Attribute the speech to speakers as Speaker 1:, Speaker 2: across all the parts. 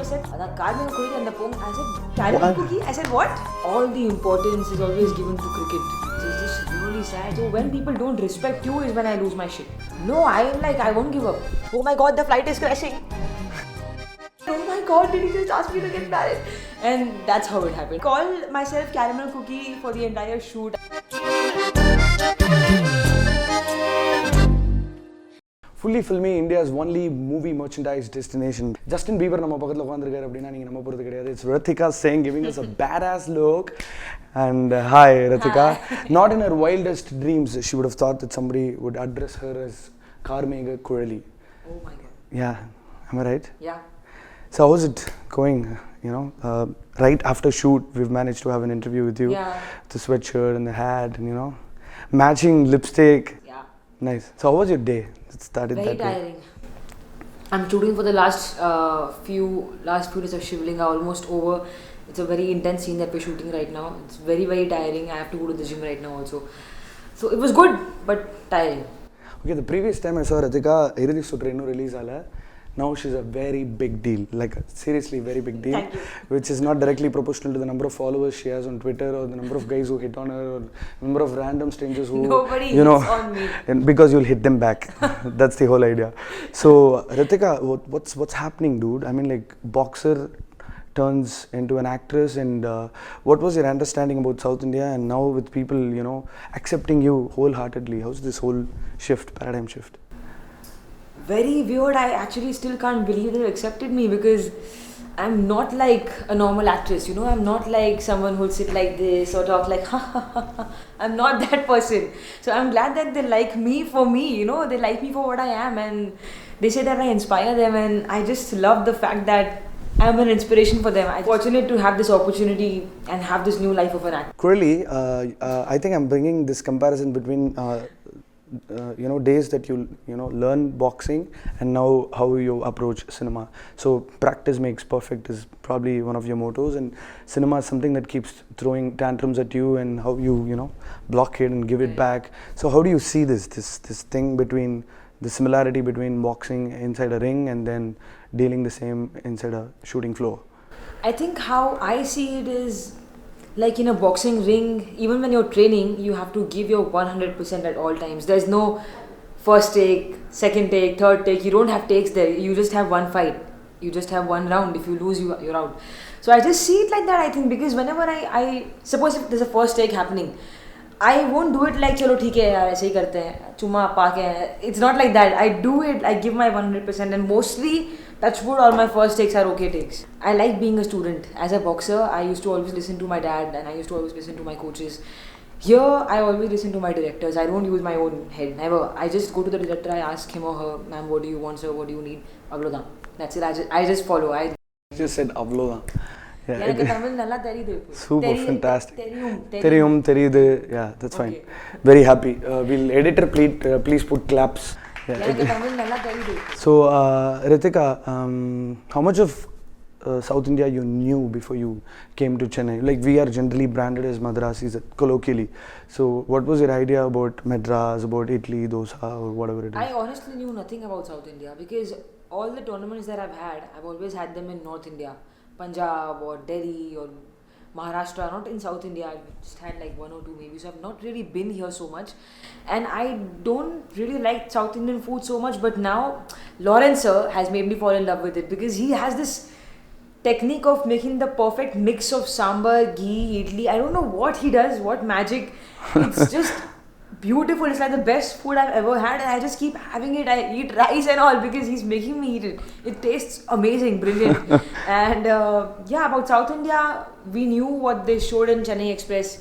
Speaker 1: said, caramel cookie and the pong. I said, caramel cookie? I said, what? All the importance is always given to cricket. It's just really sad. So when people don't respect you is when I lose my shit. No, I am like, I won't give up. Oh my god, the flight is crashing. Oh my god, did he just ask me to get married? And that's how it happened. Call myself caramel cookie for the entire shoot.
Speaker 2: Fully Filmy, India's only movie merchandise destination. Justin Bieber நம்ம பக்கத்துல உட்கார்ந்திருக்காரு அப்படினா நீங்க நம்ம போறது கிடையாது. It's Ritika Singh giving us a badass look. And hi Ritika. Not in her wildest dreams she would have thought that somebody would address her as Karmega Kurali.
Speaker 1: Oh my god.
Speaker 2: Yeah, am I right?
Speaker 1: Yeah.
Speaker 2: So how's it going? You know, right after shoot we've managed to have an interview with you.
Speaker 1: Yeah.
Speaker 2: The sweatshirt and the hat and you know, matching lipstick.
Speaker 1: Yeah.
Speaker 2: Nice. So how was your day? It started
Speaker 1: Very
Speaker 2: that way.
Speaker 1: tiring. I'm shooting for the last few days of Shivlinga, almost over. It's a very intense scene that we're shooting right now. It's very, very tiring. I have to go to the gym right now also. So it was good, but tiring.
Speaker 2: Okay, the previous time I saw Ritika, Irudhi Suttru no release ala. Now she's a very big deal, like seriously very big deal.
Speaker 1: Thank you.
Speaker 2: Which is not directly proportional to the number of followers she has on Twitter or the number of guys who hit on her or number of random strangers who
Speaker 1: Nobody
Speaker 2: you know
Speaker 1: hits on me.
Speaker 2: and because you'll hit them back. That's the whole idea. So Ritika, what's happening, dude? I mean, like boxer turns into an actress, and what was your understanding about South India, and now with people you know accepting you wholeheartedly, how's this whole paradigm shift?
Speaker 1: Very weird. I actually still can't believe they accepted me because I'm not like a normal actress, you know. I'm not like someone who'll sit like this or talk like ha ha ha ha. I'm not that person. So I'm glad that they like me for me, you know. They like me for what I am, and they say that I inspire them, and I just love the fact that I'm an inspiration for them. I'm fortunate to have this opportunity and have this new life of an actor.
Speaker 2: Currently, I think I'm bringing this comparison between you know days that you know learn boxing and now how you approach cinema. So practice makes perfect is probably one of your mottos, and cinema is something that keeps throwing tantrums at you and how you know block it and give it back. So how do you see this thing between the similarity between boxing inside a ring and then dealing the same inside a shooting floor?
Speaker 1: I think how I see it is like in a boxing ring, even when you're training, you have to give your 100% at all times. There's no first take, second take, third take. You don't have takes there. You just have one fight. You just have one round. If you lose, you're out. So I just see it like that, I think, because whenever I suppose if there's a first take happening, I won't do it like chalo theek hai yaar aise hi karte hain chuma pa ke. It's not like that. I do it, I give my 100%, and mostly touch wood, all my first takes are okay takes. I like being a student. As a boxer, I used to always listen to my dad and I used to always listen to my coaches. Here, I always listen to my directors. I don't use my own head, never. I just go to the director, I ask him or her, ma'am, what do you want, sir, what do you need? Avlodan. That's it. I just follow. I
Speaker 2: just said avlodan. Yeah,
Speaker 1: எனக்கு தமிழ் நல்லா தெரியுது.
Speaker 2: Super fantastic.
Speaker 1: தெரியும்.
Speaker 2: தெரியுது. Yeah, that's fine. Very happy. Will editor please put claps.
Speaker 1: எனக்கு தமிழ் நல்லா தெரியுது.
Speaker 2: So Ritika, how much of South India you knew before you came to Chennai? Like we are generally branded as Madrasis colloquially. So what was your idea about Madras, about Italy, dosa or whatever it is?
Speaker 1: I honestly knew nothing about South India because all the tournaments that I've had, I've always had them in North India. Punjab or Delhi or Maharashtra, not in South India. I've just had like one or two maybe, so I've not really been here so much, and I don't really like South Indian food so much, but now Lawrence sir has made me fall in love with it because he has this technique of making the perfect mix of sambar, ghee, idli. I don't know what he does, what magic. It's just beautiful. It's like the best food I've ever had, and I just keep having it. I eat rice and all because he's making me eat it. It tastes amazing, brilliant. And yeah, about South India, we knew what they showed in Chennai Express.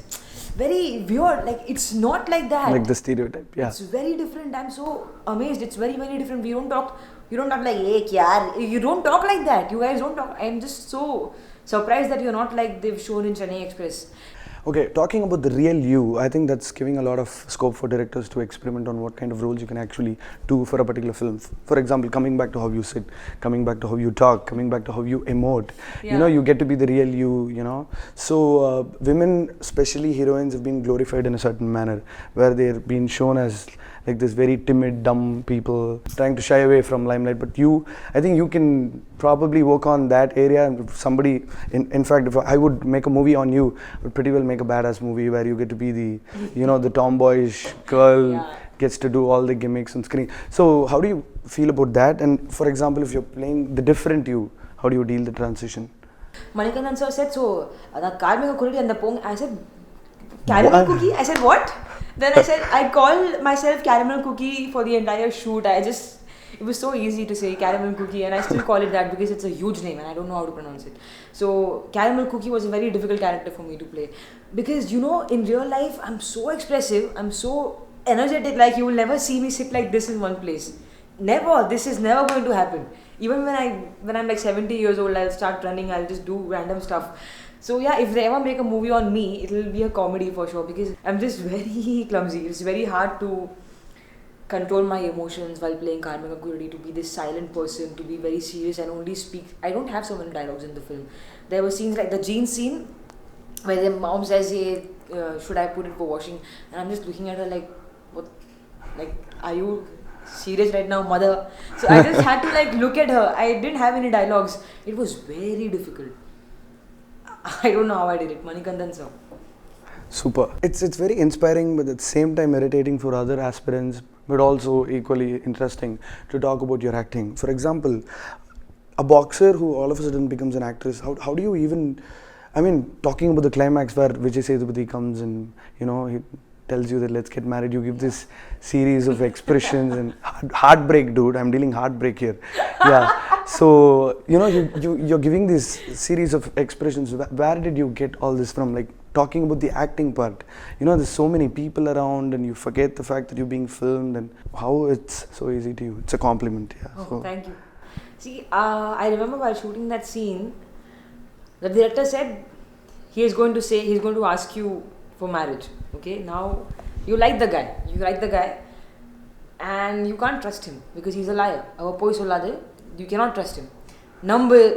Speaker 1: Very weird. Like it's not like that.
Speaker 2: Like the stereotype. Yeah.
Speaker 1: It's very different. I'm so amazed. It's very, very different. We don't talk. You don't talk like hey yaar. You don't talk like that. You guys don't talk. I'm just so surprised that you're not like they've shown in Chennai Express.
Speaker 2: Okay, talking about the real you, I think that's giving a lot of scope for directors to experiment on what kind of roles you can actually do for a particular film. For example, coming back to how you sit, coming back to how you talk, coming back to how you emote. Yeah. You know, you get to be the real you know. So women, especially heroines, have been glorified in a certain manner where they're being shown as like this very timid, dumb people trying to shy away from limelight. But you, I think you can probably work on that area. And if somebody, in fact, if I would make a movie on you, I would pretty well make a badass movie where you get to be the, you know, the tomboyish girl.
Speaker 1: Yeah.
Speaker 2: Gets to do all the gimmicks on screen. So how do you feel about that? And for example, if you're playing the different you, how do you deal the transition?
Speaker 1: Manikandan sir said, so, I said, caramel cookie? I said, what? Then I said, I call myself caramel cookie for the entire shoot. It was so easy to say caramel cookie, and I still call it that because it's a huge name and I don't know how to pronounce it. So caramel cookie was a very difficult character for me to play. Because, you know, in real life, I'm so expressive, I'm so energetic, like you will never see me sit like this in one place. Never. This is never going to happen. Even when I'm like 70 years old, I'll start running, I'll just do random stuff. So yeah, if they ever make a movie on me, it'll be a comedy for sure, because I'm just very clumsy. It's very hard to control my emotions while playing Karmika Gurudi, to be this silent person, to be very serious and only speak. I don't have so many dialogues in the film. There were scenes like the jeans scene where the mom says, hey, should I put it for washing? And I'm just looking at her like, what? Like, are you serious right now, mother? So I just had to like look at her. I didn't have any dialogues. It was very difficult. I don't know how I did it. Manikandan sir.
Speaker 2: Super. It's very inspiring, but at the same time irritating for other aspirants, but also equally interesting to talk about your acting. For example, a boxer who all of a sudden becomes an actress, how do you even, I mean, talking about the climax where Vijay Sethupathi comes and, you know, he tells you that let's get married, you give this series of expressions and heartbreak, dude. I'm dealing heartbreak here. Yeah. So, you know, you're giving this series of expressions. Where did you get all this from? Like, talking about the acting part, you know, there's so many people around and you forget the fact that you're being filmed, and how it's so easy to you. It's a compliment. Yeah.
Speaker 1: Oh,
Speaker 2: so.
Speaker 1: thank you. See, I remember while shooting that scene, the director said he's going to ask you for marriage. Okay, now you like the guy, and you can't trust him because he's a liar. You cannot trust him. Number.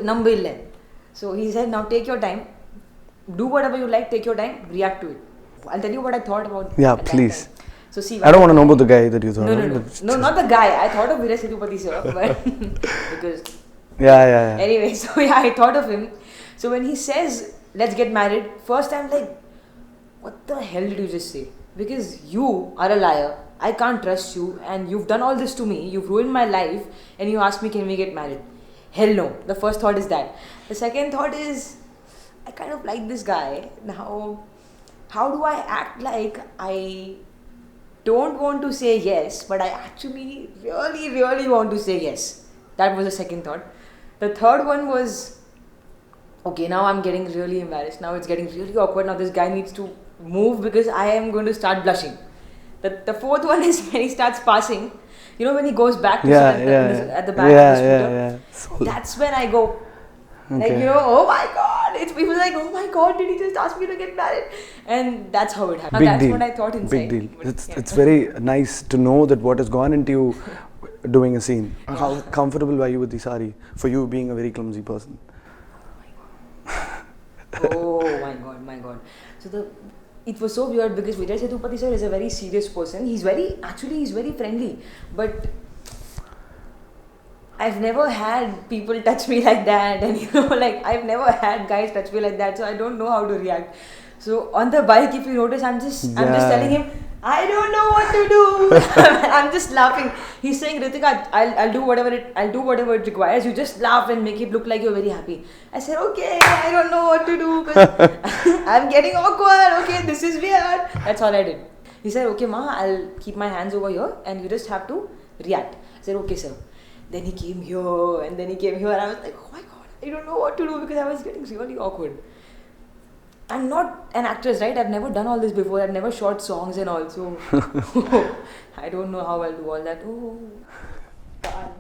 Speaker 1: So he said, now take your time, do whatever you like, take your time, react to it. I'll tell you what I thought about.
Speaker 2: Yeah, please.
Speaker 1: So see,
Speaker 2: I don't want to know about the guy that you thought of.
Speaker 1: No, not the guy. I thought of VJ Sethupathi sir, but because.
Speaker 2: Yeah.
Speaker 1: Anyway, so yeah, I thought of him. So when he says, let's get married, first I'm like, what the hell did you just say? Because you are a liar, I can't trust you, and you've done all this to me, you've ruined my life, and you ask me, can we get married? Hell no. The first thought is that. The second thought is, I kind of like this guy. Now, how do I act like I don't want to say yes, but I actually really want to say yes? That was the second thought. The third one was, okay, now I'm getting really embarrassed. Now it's getting really awkward. Now this guy needs to move because I am going to start blushing. The fourth one is when he starts passing. You know, when he goes back to sit at the back of the scooter. So that's when I go, like, you know, oh my God. It's people like, oh my God, did he just ask me to get married? And that's how it happened. That's what I thought inside.
Speaker 2: Big deal. It's very nice to know that what has gone into you doing a scene. How comfortable were you with the sari for you being a very clumsy person?
Speaker 1: Oh my God. So it was so weird because Vijay Sethupathi sir is a very serious person. He's very friendly. But I've never had people touch me like that, and you know, like I've never had guys touch me like that, so I don't know how to react. So on the bike, if you notice, I'm just telling him, I don't know what to do. I'm just laughing. He's saying, Ritika, I'll do whatever it requires. You just laugh and make it look like you're very happy. I said, okay, I don't know what to do because I'm getting awkward. Okay, this is weird. That's all I did. He said, okay, ma, I'll keep my hands over here and you just have to react. I said, okay, sir. Then he came here and then he came here, and I was like, oh my God, I don't know what to do because I was getting really awkward. I'm not an actress, right? I've never done all this before. I've never shot songs and all. So I don't know how I'll do all that. Oh, God.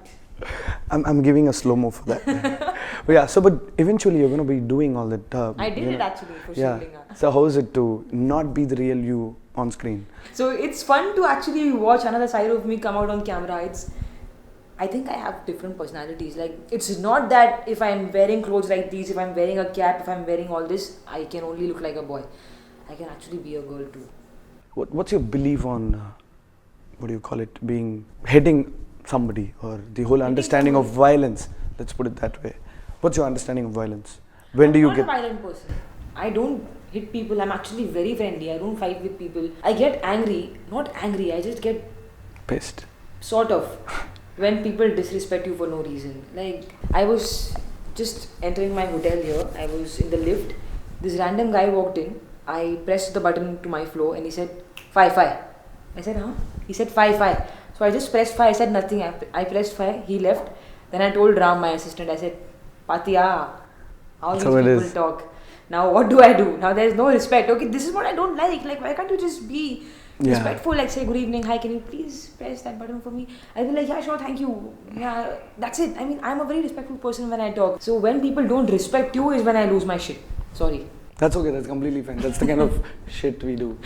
Speaker 2: I'm giving a slow-mo for that. But eventually you're going to be doing all that.
Speaker 1: I did it actually for Shivlinga.
Speaker 2: So how is it to not be the real you on screen?
Speaker 1: So it's fun to actually watch another side of me come out on camera. I think I have different personalities. Like, it's not that if I'm wearing clothes like these, if I'm wearing a cap, if I'm wearing all this, I can only look like a boy. I can actually be a girl too.
Speaker 2: What's your belief on what do you call it, being hitting somebody, or the whole understanding of violence. Let's put it that way. What's your understanding of violence? When do you
Speaker 1: I'm
Speaker 2: get
Speaker 1: not a violent person. I don't hit people. I'm actually very friendly. I don't fight with people. I get angry. Not angry. I just get
Speaker 2: pissed?
Speaker 1: sort of when people disrespect you for no reason. Like, I was just entering my hotel here. I was in the lift. This random guy walked in. I pressed the button to my floor and he said, 5, 5. I said, huh? He said, 5, 5. So I just pressed 5. I said nothing. I pressed 5. He left. Then I told Ram, my assistant, I said, Patiya, how these people talk. Now what do I do? Now there's no respect. Okay, this is what I don't like. Like, why can't you just be respectful? Like, say, good evening, hi, can you please press that button for me? I'll be like, yeah, sure, thank you. Yeah, that's it. I mean, I'm a very respectful person when I talk. So when people don't respect you is when I lose my shit. Sorry.
Speaker 2: That's okay, that's completely fine. That's the kind of shit we do.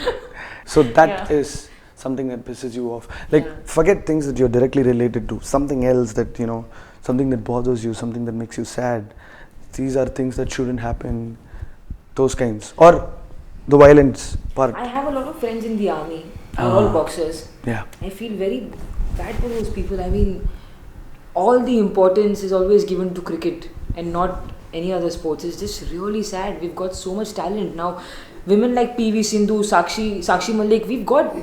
Speaker 2: So that is something that pisses you off. Like, forget things that you're directly related to. Something else that, you know, something that bothers you, something that makes you sad. These are things that shouldn't happen. Those kinds. Or the violence part.
Speaker 1: I have a lot of friends in the army. They're all boxers.
Speaker 2: Yeah.
Speaker 1: I feel very bad for those people. I mean, all the importance is always given to cricket and not any other sports. It's just really sad. We've got so much talent now. Women like PV Sindhu, Sakshi Malik, we've got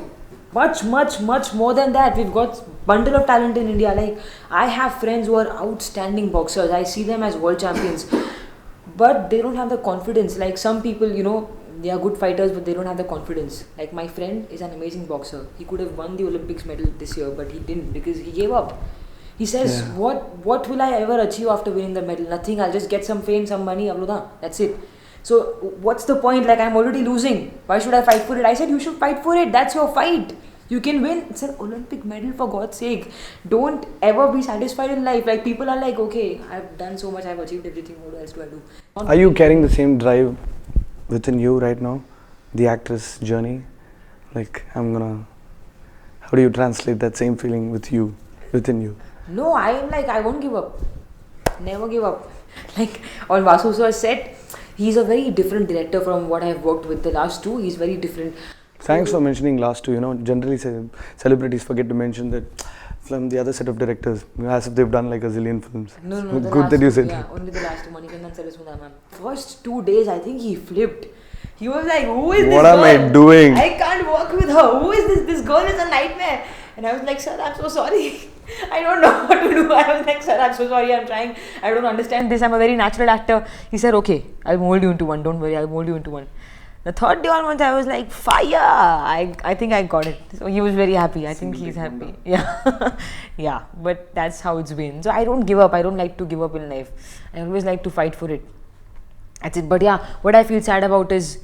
Speaker 1: much more than that. We've got bundle of talent in India. Like, I have friends who are outstanding boxers. I see them as world champions, but they don't have the confidence. Like, some people, you know, they are good fighters, but they don't have the confidence. Like, my friend is an amazing boxer. He could have won the Olympics medal this year, but he didn't because he gave up. He says, what will I ever achieve after winning the medal? Nothing. I'll just get some fame, some money, that's it. So what's the point? Like, I'm already losing. Why should I fight for it? I said, you should fight for it. That's your fight. You can win. It's an Olympic medal, for God's sake. Don't ever be satisfied in life. Like, people are like, okay, I've done so much, I've achieved everything. What else do I do?
Speaker 2: Are you carrying the same drive within you right now? The actress journey? Like, how do you translate that same feeling within you?
Speaker 1: No, I am like, I won't give up. Never give up. Like, on Vasu sir's set, he's a very different director from what I've worked with. The last two, he's very different.
Speaker 2: Thanks for mentioning last two. You know, generally celebrities forget to mention that from the other set of directors, as if they've done like a zillion films.
Speaker 1: No,
Speaker 2: good that you said.
Speaker 1: Yeah, only the last two. Manikandan Saraswata ma'am. First 2 days, I think he flipped. He was like, who is this girl?
Speaker 2: What am I doing?
Speaker 1: I can't work with her. Who is this? This girl is a nightmare. And I was like, sir, I'm so sorry. I don't know what to do. I was like, sir, I'm so sorry. I'm trying. I don't understand this. I'm a very natural actor. He said, okay, I'll mold you into one. Don't worry, I'll mold you into one. The third day onwards, I was like, fire! I think I got it. So he was very happy. I think he's happy. Yeah. Yeah. But that's how it's been. So I don't give up. I don't like to give up in life. I always like to fight for it. That's it. But yeah, what I feel sad about is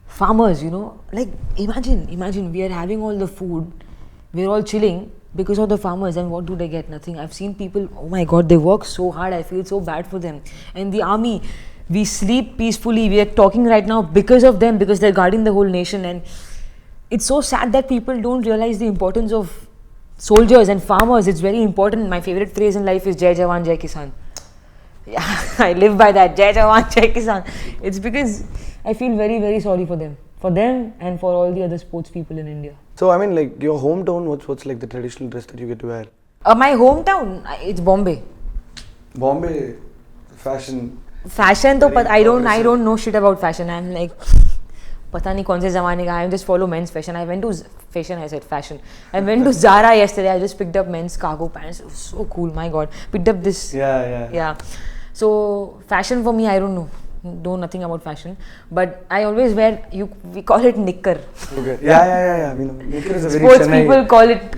Speaker 1: farmers, you know. Like, imagine we are having all the food. We're all chilling because of the farmers, and what do they get? Nothing. I've seen people, oh my God, they work so hard. I feel so bad for them. And the army, we sleep peacefully. We are talking right now because of them, because they're guarding the whole nation. And it's so sad that people don't realize the importance of soldiers and farmers. It's very important. My favorite phrase in life is Jai Jawan, Jai Kisan. Yeah, I live by that. Jai Jawan, Jai Kisan. It's because I feel very, very sorry for them. For them and for all the other sports people in India.
Speaker 2: So, I mean, like, your hometown, what's like the traditional dress that you get to wear?
Speaker 1: My hometown, it's Bombay.
Speaker 2: Bombay fashion.
Speaker 1: Fashion, though, but I don't know shit about fashion. I'm like, pata nahi kaun se zamane ka. I just follow men's fashion. I went to fashion. I went to Zara yesterday. I just picked up men's cargo pants. It was so cool, my God. Picked up this. Yeah. So fashion for me, I don't know. Know nothing about fashion, but I always wear. We call it knicker.
Speaker 2: Okay. Yeah. I mean, knicker is a very
Speaker 1: sports
Speaker 2: Chennai.
Speaker 1: People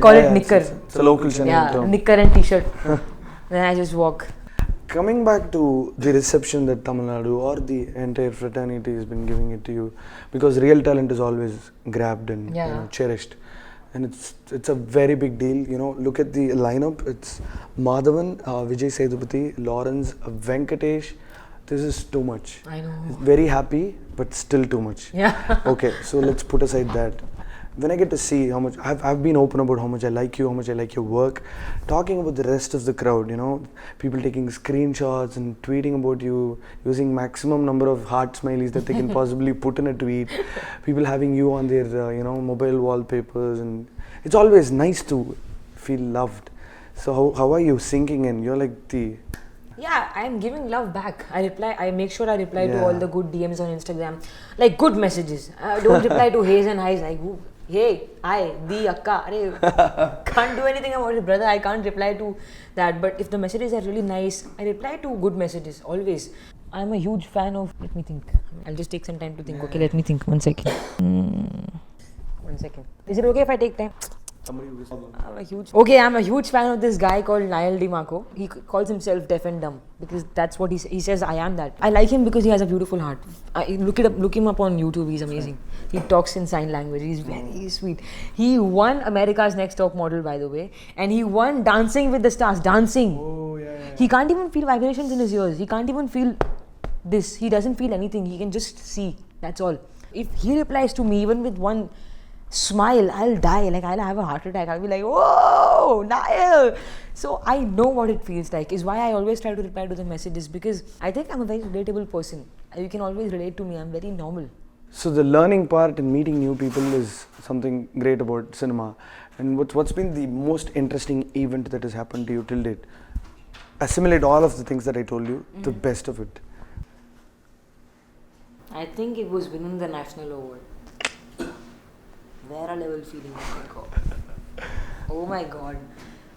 Speaker 1: call it knicker.
Speaker 2: It's a local Chennai term.
Speaker 1: Knicker and t-shirt. Then I just walk.
Speaker 2: Coming back to the reception that Tamil Nadu or the entire fraternity has been giving it to you, because real talent is always grabbed and cherished, and it's a very big deal. You know, look at the lineup. It's Madhavan, Vijay Sethupathi, Lawrence, Venkatesh. This is too much.
Speaker 1: I know.
Speaker 2: Very happy, but still too much.
Speaker 1: Yeah.
Speaker 2: Okay, so let's put aside that. when I get to see how much I've been open about how much I like you, how much I like your work, talking about the rest of the crowd, you know, people taking screenshots and tweeting about you, using maximum number of heart smileys that they can possibly put in a tweet, people having you on their you know, mobile wallpapers, and it's always nice to feel loved. So how are you sinking in? You're like the...
Speaker 1: Yeah, I'm giving love back. I make sure I reply to
Speaker 2: Yeah.
Speaker 1: all the good DMs on Instagram, like good messages. I don't reply to hays and highs like, "Ooh, hey, hi, di, akka, arey, can't do anything about it, brother. I can't reply to that. But if the messages are really nice, I reply to good messages, always. I'm a huge fan of, let me think. I'll just take some time to think. Okay, let me think. 1 second. 1 second. Is it okay if I take time? I'm a huge fan of this guy called Niall DiMarco. He calls himself deaf and dumb because that's what he says. I am that. I like him because he has a beautiful heart. Look him up on YouTube. He's amazing. He talks in sign language. He's very sweet. He won America's Next Top Model, by the way, and he won Dancing with the Stars. Dancing.
Speaker 2: Oh yeah.
Speaker 1: He can't even feel vibrations in his ears. He can't even feel this. He doesn't feel anything. He can just see. That's all. If he replies to me even with one smile, I'll die. Like, I'll have a heart attack. I'll be like, whoa, Niall. So I know what it feels like. Is why I always try to reply to the messages, because I think I'm a very relatable person. You can always relate to me. I'm very normal.
Speaker 2: So the learning part and meeting new people is something great about cinema. And what's been the most interesting event that has happened to you till date? Assimilate all of the things that I told you, the best of it.
Speaker 1: I think it was winning the national award. Vera level feeling. Oh my god. Oh my god.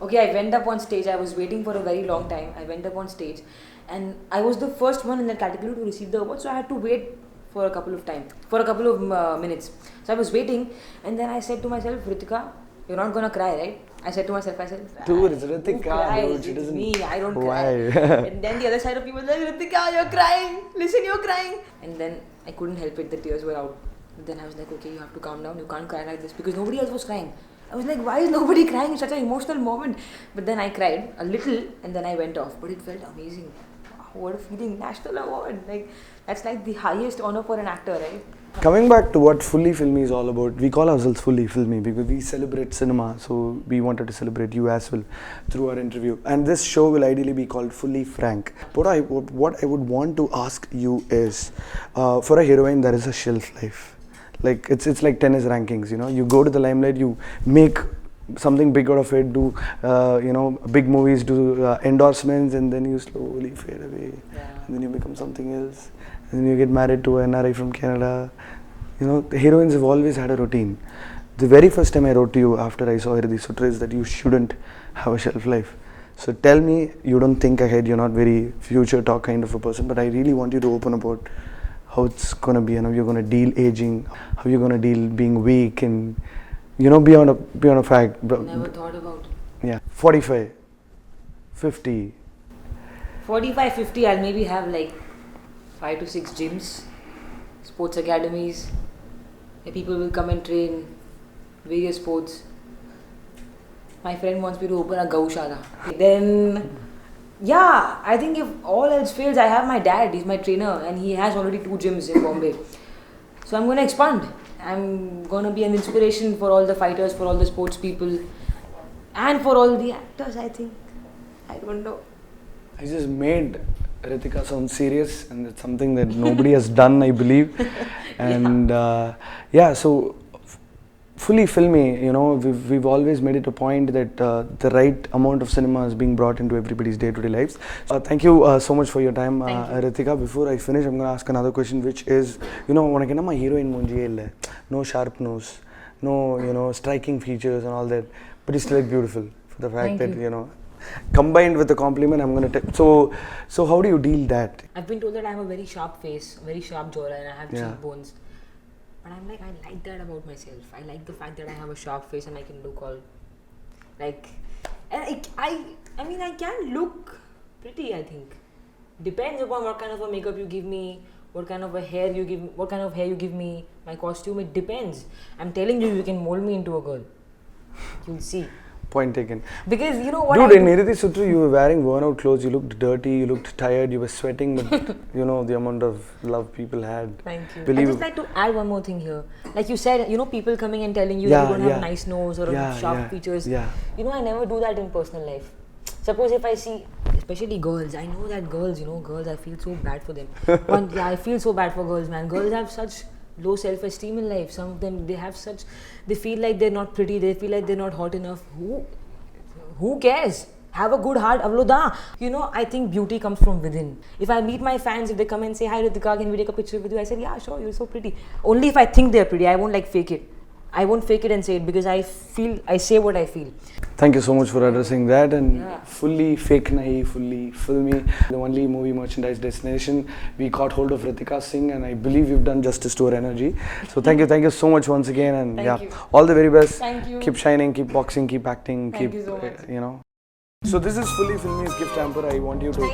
Speaker 1: Okay, I went up on stage. I was waiting for a very long time. I went up on stage and I was the first one in the category to receive the award, so I had to wait for a couple of minutes. So I was waiting and then I said to myself, Ritika, you're not gonna cry, right? I said to myself,
Speaker 2: Dude, it's Ritika,
Speaker 1: who cries?
Speaker 2: dude, she
Speaker 1: It's
Speaker 2: doesn't...
Speaker 1: me, I don't
Speaker 2: Why?
Speaker 1: cry. And then the other side of people were like, Ritika, you're crying. Listen, you're crying. And then I couldn't help it, the tears were out. But then I was like, okay, you have to calm down. You can't cry like this, because nobody else was crying. I was like, why is nobody crying? It's such an emotional moment. But then I cried a little and then I went off. But it felt amazing. Wow, what a feeling. National award. Like, that's like the highest honor for an actor, right?
Speaker 2: Coming back to what Fully Filmy is all about, we call ourselves Fully Filmy because we celebrate cinema, so we wanted to celebrate you as well through our interview. And this show will ideally be called Fully Frank. What I would want to ask you is, for a heroine there is a shelf life. Like it's like tennis rankings, you know. You go to the limelight, you make something big out of it, do you know, big movies, do endorsements, and then you slowly fade away, and then you become something else. And then you get married to an NRI from Canada. You know, the heroines have always had a routine. The very first time I wrote to you after I saw Irudhi Suttru is that you shouldn't have a shelf life. So tell me, you don't think ahead, you're not very future talk kind of a person, but I really want you to open about how it's gonna be, and how you're gonna deal aging, how you're gonna deal being weak, and you know, beyond a fact.
Speaker 1: Never thought about it.
Speaker 2: Yeah, 45, 50.
Speaker 1: 45, 50, I'll maybe have like 5 to 6 gyms, sports academies, where people will come and train various sports. My friend wants me to open a Gaushala. Then, yeah, I think if all else fails, I have my dad. He's my trainer and he has already 2 gyms in Bombay. So I'm going to expand. I'm going to be an inspiration for all the fighters, for all the sports people, and for all the actors, I think. I don't know.
Speaker 2: I just made Ritika sound serious, and it's something that nobody has done, I believe. And yeah, so Fully Filmy, you know, we've always made it a point that the right amount of cinema is being brought into everybody's day-to-day lives. Thank you so much for your time, Ritika. Before I finish, I'm going to ask another question, which is, you know, when I get my heroine munji, no sharp nose, no, you know, striking features and all that, but you still look beautiful for the fact that, you know, combined with the compliment, I'm going to so how do you deal that?
Speaker 1: I've been told that I have a very sharp face, very sharp jawline, and I have cheekbones. But I'm like, I like that about myself. I like the fact that I have a sharp face and I can look all like, and I mean, I can look pretty, I think. Depends upon what kind of a makeup you give me, what kind of hair you give me, my costume, it depends. I'm telling you, you can mold me into a girl. You'll see.
Speaker 2: Point taken.
Speaker 1: Because you know what?
Speaker 2: Dude, in Irudhi Suttru, you were wearing worn-out clothes. You looked dirty. You looked tired. You were sweating. But you know the amount of love people had.
Speaker 1: Thank you.
Speaker 2: Believe
Speaker 1: I just like to add one more thing here. Like you said, you know, people coming and telling you that you don't have a nice nose or sharp features.
Speaker 2: Yeah.
Speaker 1: You know, I never do that in personal life. Suppose if I see, especially girls, I know that girls, you know, girls, I feel so bad for them. I feel so bad for girls, man. Girls have such low self-esteem in life. Some of them, they feel like they're not pretty. They feel like they're not hot enough. Who cares? Have a good heart, avloda. You know, I think beauty comes from within. If I meet my fans, if they come and say, "Hi Ritika, can we take a picture with you?" I said, "Yeah, sure, you're so pretty." Only if I think they're pretty. I won't like fake it. I won't fake it and say it because I say what I feel.
Speaker 2: Thank you so much for addressing that, and fully fake nahi, fully filmy, the only movie merchandise destination. We got hold of Ritika Singh, and I believe you've done justice to her energy. So thank you so much once again, and
Speaker 1: Thank you.
Speaker 2: all the very best.
Speaker 1: Thank you.
Speaker 2: Keep shining, keep boxing, keep acting,
Speaker 1: Thank you so much.
Speaker 2: You know. So this is fully filmy's gift hamper. I want you to.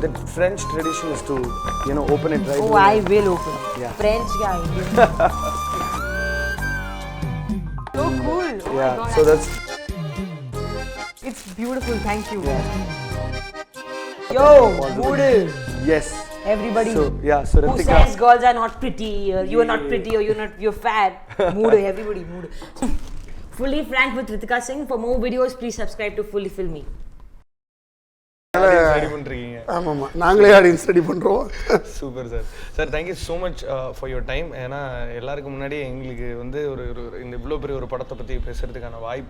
Speaker 2: The French tradition is to, you know, open it right.
Speaker 1: Oh, I will open.
Speaker 2: Yeah.
Speaker 1: French guy. So cool. Oh my God,
Speaker 2: So that's.
Speaker 1: it's beautiful. Thank you.
Speaker 2: Yeah.
Speaker 1: Yo, Moodle.
Speaker 2: Yes.
Speaker 1: Everybody.
Speaker 2: So
Speaker 1: Who
Speaker 2: Ritika.
Speaker 1: says girls are not pretty, or you are not pretty, or you're fat? Mood, everybody, mood. Fully Frank with Ritika Singh. For more videos, please subscribe to Fully Filmy.
Speaker 3: ஆமாம் நாங்களே audience study பண்ணுறோம்.
Speaker 2: Super sir. Sir thank you so much for your time. ஏன்னா எல்லாருக்கும் முன்னாடி எங்களுக்கு வந்து ஒரு இந்த இவ்வளோ பெரிய ஒரு படத்தை பற்றி பேசுகிறதுக்கான வாய்ப்பு